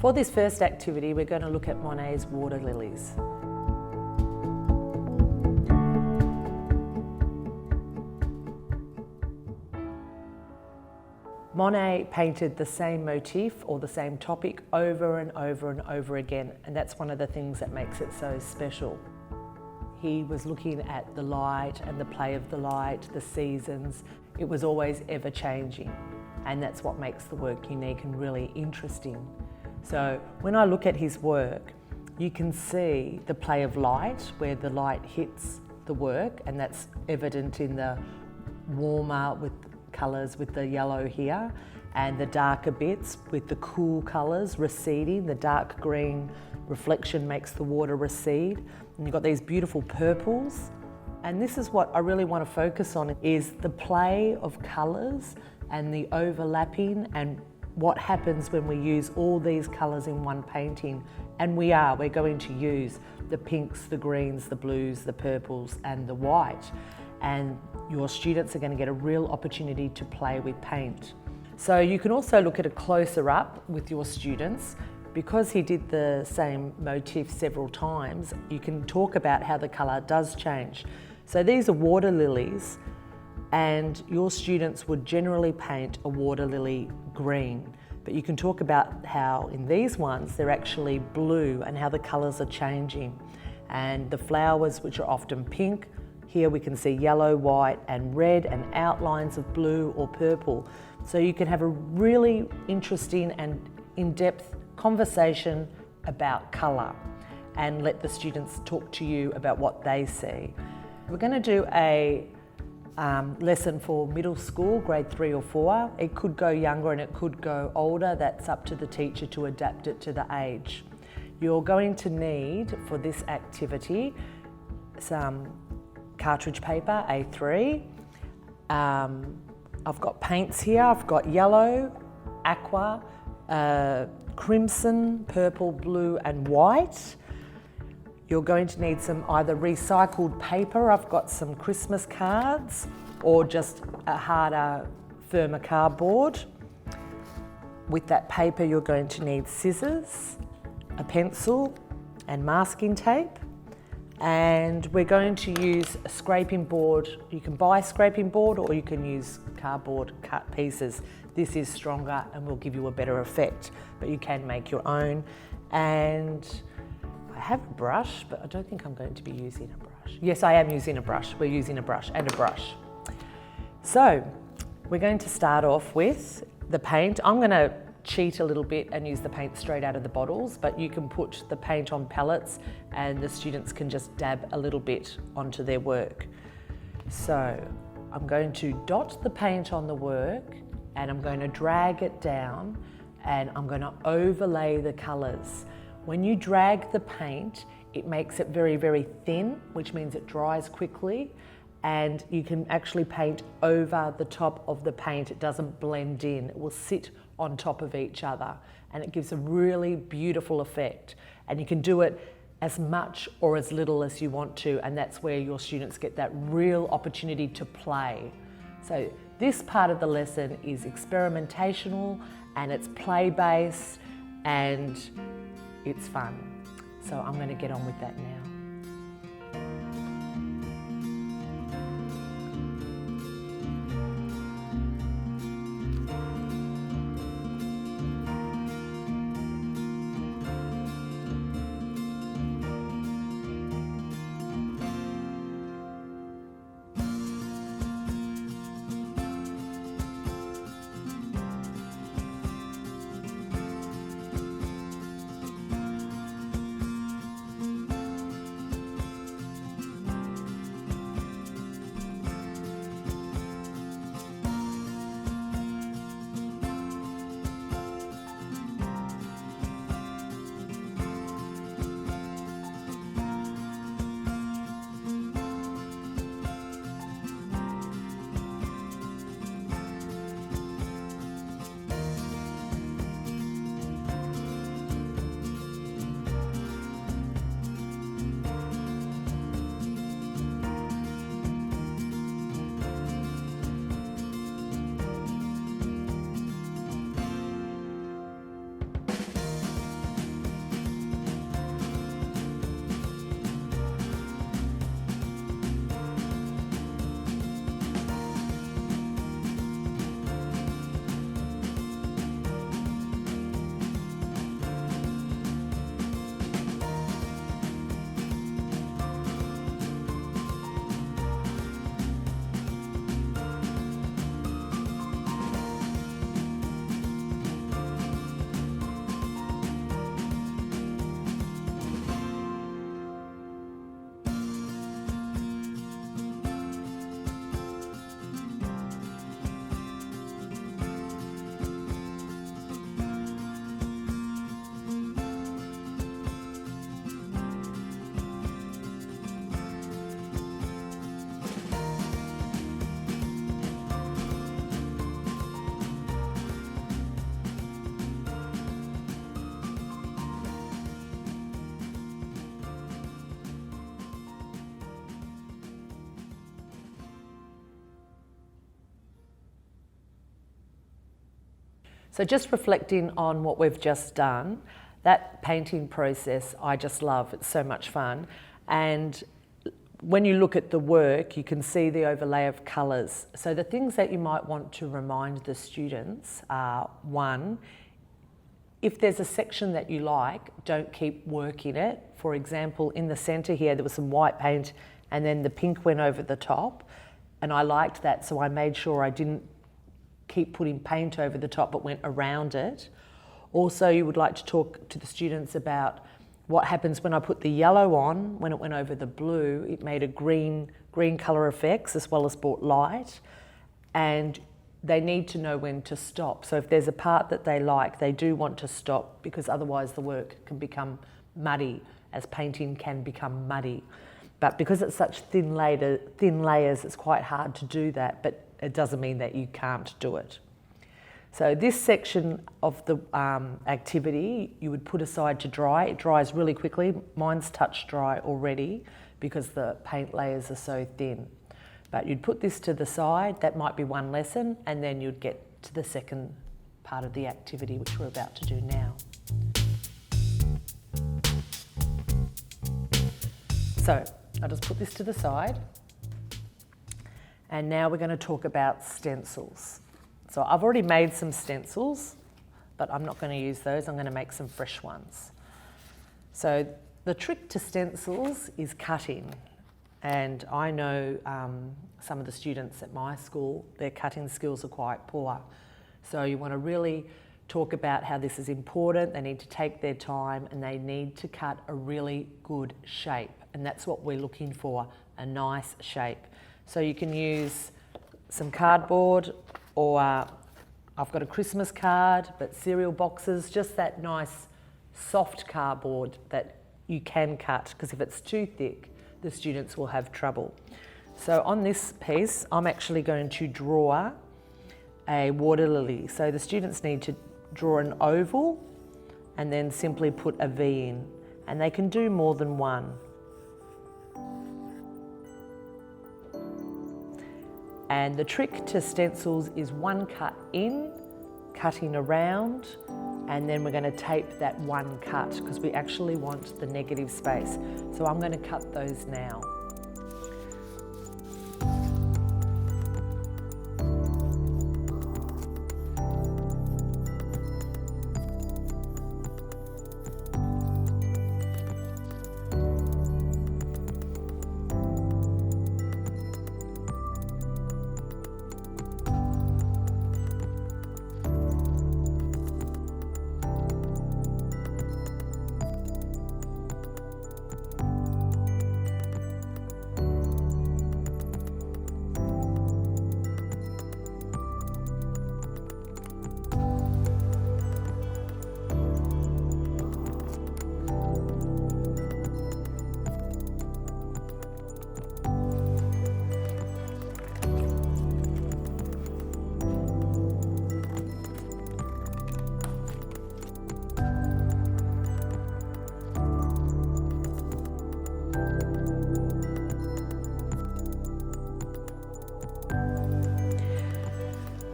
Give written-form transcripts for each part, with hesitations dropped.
For this first activity, we're going to look at Monet's water lilies. Monet painted the same motif or the same topic over and over and over again, and that's one of the things that makes it so special. He was looking at the light and the play of the light, the seasons. It was always ever changing, and that's what makes the work unique and really interesting. So when I look at his work, you can see the play of light, where the light hits the work, and that's evident in the warmer with colours with the yellow here, and the darker bits with the cool colours receding. The dark green reflection makes the water recede, and you've got these beautiful purples. And this is what I really want to focus on, is the play of colours and the overlapping, and what happens when we use all these colours in one painting. And we're going to use the pinks, the greens, the blues, the purples and the white. And your students are going to get a real opportunity to play with paint. So you can also look at a closer up with your students. Because he did the same motif several times, you can talk about how the colour does change. So these are water lilies, and your students would generally paint a water lily green. But you can talk about how in these ones they're actually blue and how the colours are changing. And the flowers, which are often pink, here we can see yellow, white and red and outlines of blue or purple. So you can have a really interesting and in-depth conversation about colour and let the students talk to you about what they see. We're going to do a lesson for middle school, grade 3 or 4. It could go younger and it could go older. That's up to the teacher to adapt it to the age. You're going to need, for this activity, some cartridge paper, A3. I've got paints here. I've got yellow, aqua, crimson, purple, blue and white. You're going to need some either recycled paper. I've got some Christmas cards, or just a harder, firmer cardboard. With that paper, you're going to need scissors, a pencil and masking tape. And we're going to use a scraping board. You can buy a scraping board or you can use cardboard cut pieces. This is stronger and will give you a better effect, but you can make your own. And I have a brush, but I don't think I'm going to be using a brush. Yes, I am using a brush. We're using a brush and a brush. So we're going to start off with the paint. I'm going to cheat a little bit and use the paint straight out of the bottles, but you can put the paint on palettes and the students can just dab a little bit onto their work. So I'm going to dot the paint on the work and I'm going to drag it down and I'm going to overlay the colours. When you drag the paint, it makes it very, very thin, which means it dries quickly, and you can actually paint over the top of the paint. It doesn't blend in, it will sit on top of each other, and it gives a really beautiful effect. And you can do it as much or as little as you want to, and that's where your students get that real opportunity to play. So this part of the lesson is experimentational and it's play-based and it's fun. So I'm going to get on with that now. So just reflecting on what we've just done, that painting process I just love, it's so much fun. And when you look at the work, you can see the overlay of colours. So the things that you might want to remind the students are, one, if there's a section that you like, don't keep working it. For example, in the centre here, there was some white paint and then the pink went over the top. And I liked that, so I made sure I didn't keep putting paint over the top but went around it. Also, you would like to talk to the students about what happens when I put the yellow on. When it went over the blue, it made a green colour effects as well as brought light, and they need to know when to stop. So if there's a part that they like, they do want to stop, because otherwise the work can become muddy, as painting can become muddy. But because it's such thin layers, it's quite hard to do that, but it doesn't mean that you can't do it. So this section of the activity you would put aside to dry. It dries really quickly. Mine's touch dry already because the paint layers are so thin. But you'd put this to the side, that might be one lesson, and then you'd get to the second part of the activity, which we're about to do now. So I'll just put this to the side. And now we're going to talk about stencils. So I've already made some stencils, but I'm not going to use those. I'm going to make some fresh ones. So the trick to stencils is cutting. And I know some of the students at my school, their cutting skills are quite poor. So you want to really talk about how this is important. They need to take their time and they need to cut a really good shape. And that's what we're looking for, a nice shape. So you can use some cardboard, or I've got a Christmas card, but cereal boxes, just that nice soft cardboard that you can cut, because if it's too thick, the students will have trouble. So on this piece, I'm actually going to draw a water lily. So the students need to draw an oval and then simply put a V in, and they can do more than one. And the trick to stencils is one cut in, cutting around, and then we're going to tape that one cut because we actually want the negative space. So I'm going to cut those now.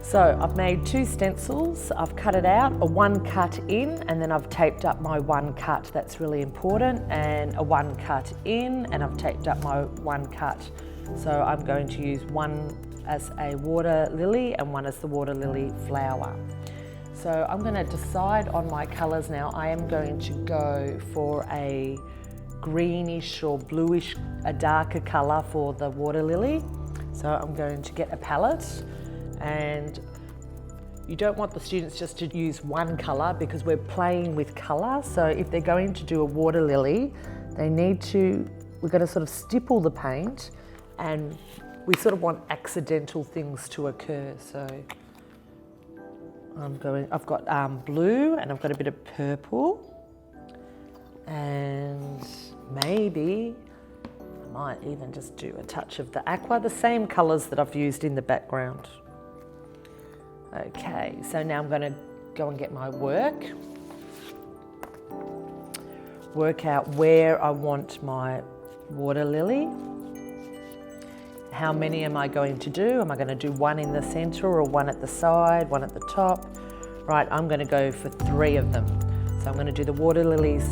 So I've made two stencils, I've cut it out, a one cut in, and then I've taped up my one cut, that's really important, and a one cut in, and I've taped up my one cut. So I'm going to use one as a water lily and one as the water lily flower. So I'm going to decide on my colours now. I am going to go for a greenish or bluish, a darker colour for the water lily. So I'm going to get a palette. And you don't want the students just to use one colour because we're playing with colour. So if they're going to do a water lily, we're going to sort of stipple the paint, and we sort of want accidental things to occur. So I've got blue and I've got a bit of purple, and maybe I might even just do a touch of the aqua, the same colours that I've used in the background. Okay, so now I'm going to go and get my work out where I want my water lily. How many am I going to do? Am I going to do one in the centre or one at the side, one at the top? Right, I'm going to go for 3 of them. So I'm going to do the water lilies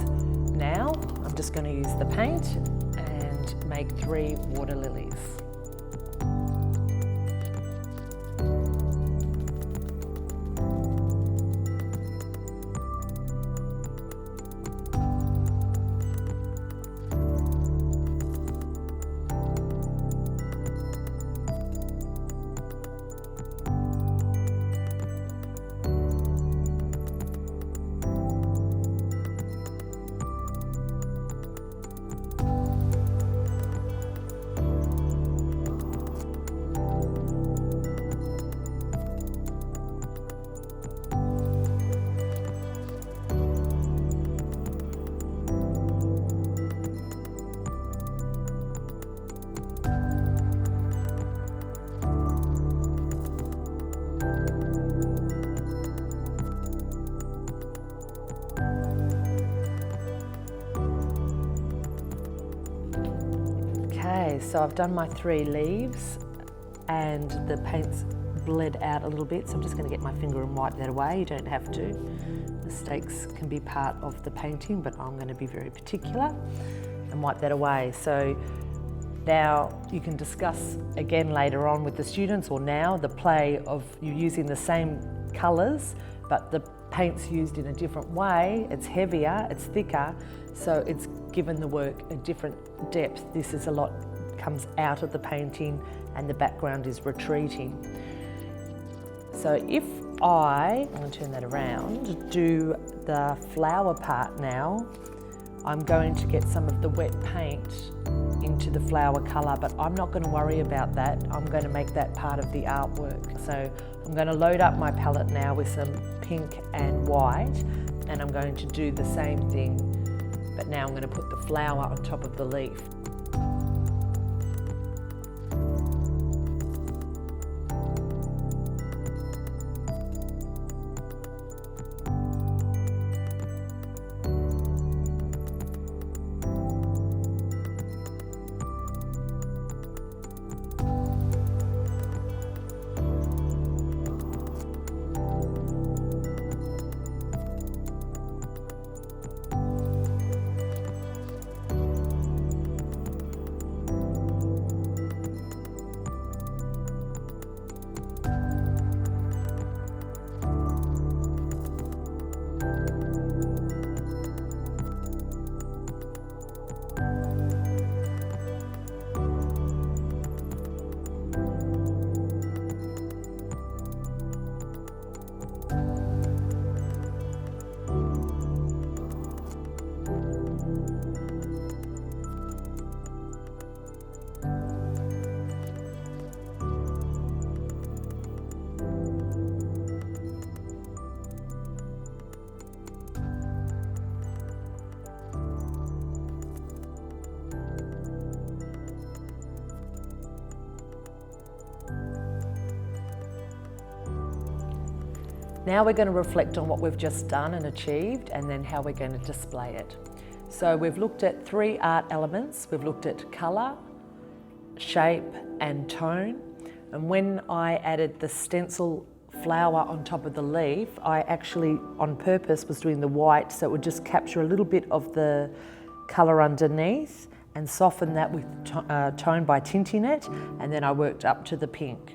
now. I'm just going to use the paint and make 3 water lilies. Okay, so I've done my 3 leaves and the paint's bled out a little bit, so I'm just going to get my finger and wipe that away. You don't have to. Mistakes can be part of the painting, but I'm going to be very particular and wipe that away. So now you can discuss again later on with the students, or now, the play of you using the same colours, but the paint's used in a different way. It's heavier, it's thicker, so it's given the work a different depth. This is a lot comes out of the painting and the background is retreating. So if I'm going to turn that around, do the flower part now, I'm going to get some of the wet paint into the flower colour, but I'm not going to worry about that. I'm going to make that part of the artwork. So I'm going to load up my palette now with some pink and white, and I'm going to do the same thing, but now I'm going to put the flower on top of the leaf. Now we're going to reflect on what we've just done and achieved, and then how we're going to display it. So we've looked at 3 art elements. We've looked at colour, shape and tone. And when I added the stencil flower on top of the leaf, I actually on purpose was doing the white so it would just capture a little bit of the colour underneath and soften that with tone by tinting it, and then I worked up to the pink.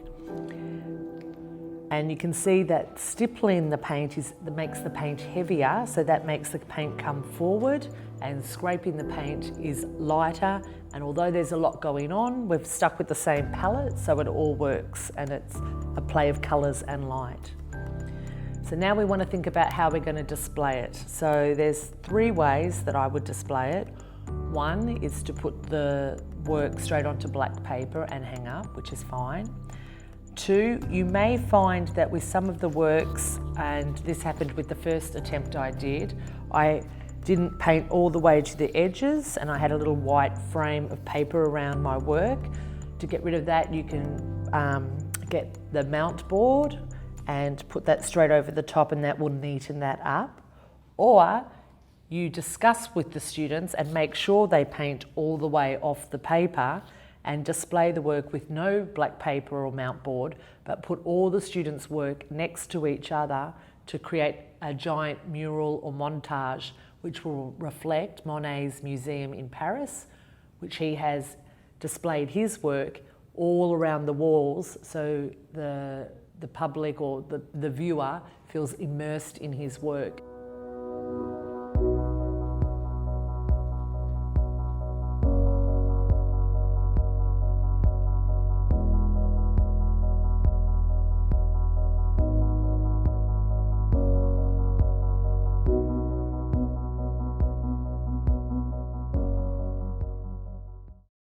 And you can see that stippling the paint makes the paint heavier, so that makes the paint come forward, and scraping the paint is lighter. And although there's a lot going on, we've stuck with the same palette, so it all works, and it's a play of colours and light. So now we want to think about how we're going to display it. So there's 3 ways that I would display it. One is to put the work straight onto black paper and hang up, which is fine. 2, you may find that with some of the works, and this happened with the first attempt I didn't paint all the way to the edges, and I had a little white frame of paper around my work. To get rid of that, you can get the mount board and put that straight over the top, and that will neaten that up. Or you discuss with the students and make sure they paint all the way off the paper and display the work with no black paper or mount board, but put all the students' work next to each other to create a giant mural or montage which will reflect Monet's museum in Paris, which he has displayed his work all around the walls, so the public or the viewer feels immersed in his work.